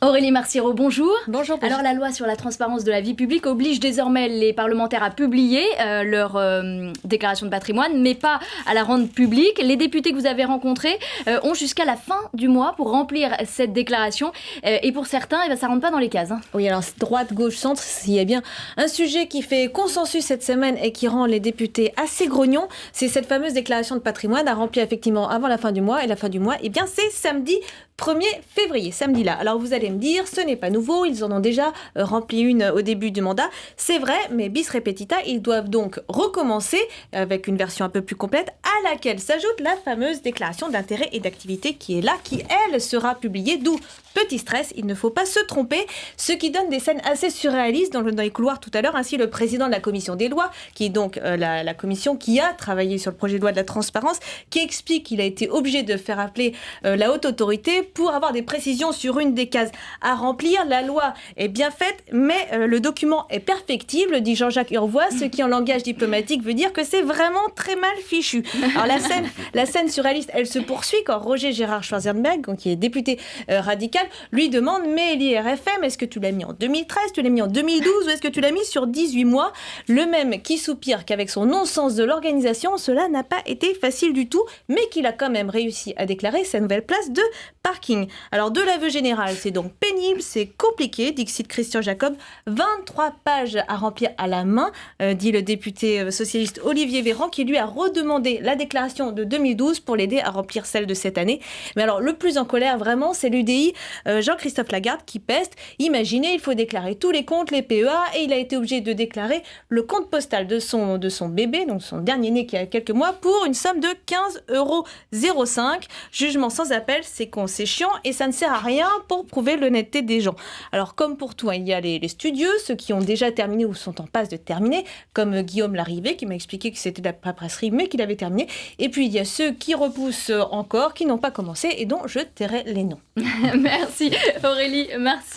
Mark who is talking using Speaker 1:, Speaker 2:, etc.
Speaker 1: Aurélie Marciro, bonjour.
Speaker 2: Bonjour.
Speaker 1: Alors la loi sur la transparence de la vie publique oblige désormais les parlementaires à publier leur déclaration de patrimoine, mais pas à la rendre publique. Les députés que vous avez rencontrés ont jusqu'à la fin du mois pour remplir cette déclaration. Et pour certains, ça ne rentre pas dans les cases.
Speaker 2: Oui, alors droite, gauche, centre, s'il y a bien un sujet qui fait consensus cette semaine et qui rend les députés assez grognons, c'est cette fameuse déclaration de patrimoine à remplir effectivement avant la fin du mois. Et la fin du mois, c'est samedi 1er février, samedi là. Alors vous allez me dire, ce n'est pas nouveau, ils en ont déjà rempli une au début du mandat. C'est vrai, mais bis repetita, ils doivent donc recommencer avec une version un peu plus complète à laquelle s'ajoute la fameuse déclaration d'intérêt et d'activité qui est là, qui elle sera publiée, d'où petit stress, il ne faut pas se tromper, ce qui donne des scènes assez surréalistes dans les couloirs tout à l'heure. Ainsi, le président de la commission des lois, qui est donc la commission qui a travaillé sur le projet de loi de la transparence, qui explique qu'il a été obligé de faire appeler la haute autorité pour avoir des précisions sur une des cases à remplir. La loi est bien faite, mais le document est perfectible, dit Jean-Jacques Urvoas, ce qui en langage diplomatique veut dire que c'est vraiment très mal fichu. Alors la scène surréaliste, elle se poursuit quand Roger Gérard Schwarzenberg, qui est député radical, lui demande: mais l'IRFM, est-ce que tu l'as mis en 2013, tu l'as mis en 2012 ou est-ce que tu l'as mis sur 18 mois? Le même qui soupire qu'avec son non-sens de l'organisation, cela n'a pas été facile du tout, mais qu'il a quand même réussi à déclarer sa nouvelle place de parking. Alors de l'aveu général, c'est donc pénible, c'est compliqué, dixit Christian Jacob, 23 pages à remplir à la main, dit le député socialiste Olivier Véran, qui lui a redemandé la déclaration de 2012 pour l'aider à remplir celle de cette année. Mais alors le plus en colère vraiment, c'est l'UDI, Jean-Christophe Lagarde, qui peste. Imaginez, il faut déclarer tous les comptes, les PEA, et il a été obligé de déclarer le compte postal de son bébé, donc son dernier né qui a quelques mois, pour une somme de 15,05 €. Jugement sans appel, c'est chiant et ça ne sert à rien pour prouver l'honnêteté des gens. Alors comme pour tout, il y a les studieux, ceux qui ont déjà terminé ou sont en passe de terminer, comme Guillaume Larrivé qui m'a expliqué que c'était de la paperasserie mais qu'il avait terminé. Et puis il y a ceux qui repoussent encore, qui n'ont pas commencé et dont je tairai les noms.
Speaker 1: Merci Aurélie, merci.